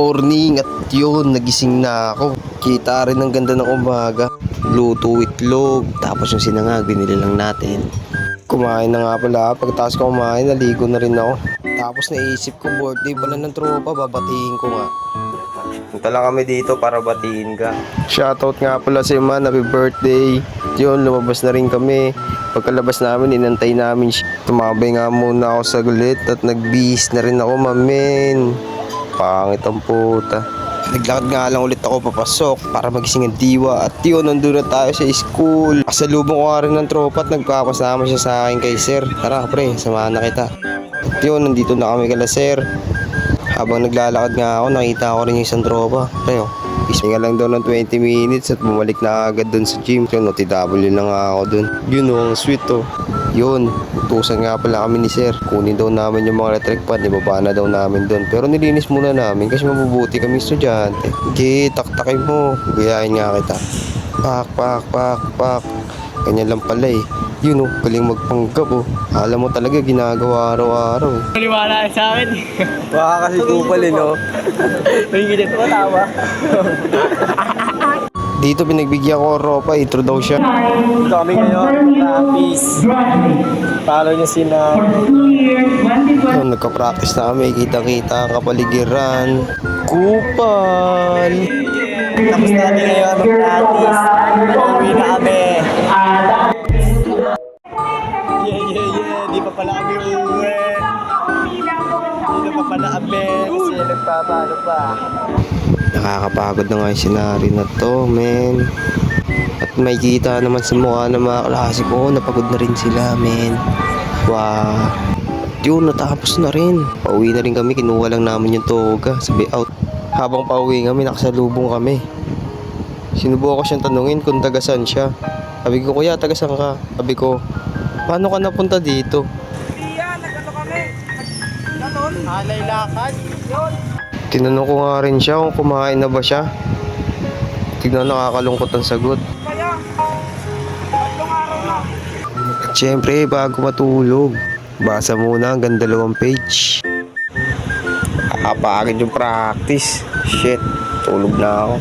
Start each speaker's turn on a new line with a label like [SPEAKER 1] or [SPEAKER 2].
[SPEAKER 1] Morning at yun, nagising na ako. Kita rin ang ganda ng umaga. Luto itlog, tapos yung sinangag, binili lang natin. Kumain na nga pala, pagkatapos ko kumain, naligo na rin ako. Tapos naisip ko, birthday pala ng tropa, babatiin ko nga. Punta lang kami dito para batiin ka. Shoutout nga pala sa man, happy birthday. Yun, lumabas na rin kami. Pagkalabas namin, inantay namin siya. Tumabay nga muna ako saglit at nagbihis na rin ako, mamen. Pangit ang puta. Naglakad nga lang ulit ako papasok para magising ang diwa. At yun, nandun na tayo sa school. Kasalubong ko nga rin ng tropa at nagpapasama siya sa akin kay sir. Tara pre, samahan na kita. At yun, nandito na kami kala sir. Habang naglalakad nga ako, nakita ko rin yung isang tropa. Pre, ising lang daw ng 20 minutes at bumalik na agad dun sa gym. Yun, OTW na nga ako dun. Yun, ang sweet oh. Yun, utusan nga pala kami ni sir. Kunin daw namin yung mga electric fan, ibaba na daw namin doon. Pero nilinis muna namin kasi mabubuti kami estudyante. Okay, taktakin mo. Gayahin nga kita. Pak. Ganyan lang pala eh. Yun oh, galing magpanggap oh. Alam mo talaga ginagawa araw-araw.
[SPEAKER 2] Maniwala sa akin.
[SPEAKER 1] Baka kasi kupal eh no.
[SPEAKER 2] Pagigit ko, tawa.
[SPEAKER 1] Dito pinagbigyan ko ropa, intro daw siya.
[SPEAKER 2] Kami ngayon, practice. Follow niyo sina.
[SPEAKER 1] Nung nagka-practice na kami, kita-kita ang kapaligiran. Kupal!
[SPEAKER 2] Tapos natin ngayon mag-practice. Uwi na kami. Yeah. Di pa pala kami uwi. Di pa pala kami. Kasi nagpapalo pa.
[SPEAKER 1] Nakakapagod na nga yung senaryo na to, men. At may kita naman sa mukha ng mga klase ko, napagod na rin sila, men. Wow. Yun, natapos na rin. Pauwi na rin kami, kinuha lang namin yung toga, sabi out. Habang pauwi kami, nakasalubong kami. Sinubukan ko siyang tanungin kung tagasan siya. Sabi ko, kuya, tagasan ka? Sabi ko, paano ka napunta dito?
[SPEAKER 2] Nag-ano kami? Halay lakad. Yun.
[SPEAKER 1] Tinanong ko nga rin siya kung kumain na ba siya. Tignan, nakakalungkot ang sagot.
[SPEAKER 2] Kaya, tatlong araw na.
[SPEAKER 1] At syempre, bago matulog, basa muna hanggang 2 page. Kakapagod yung practice. Shit, tulog na ako.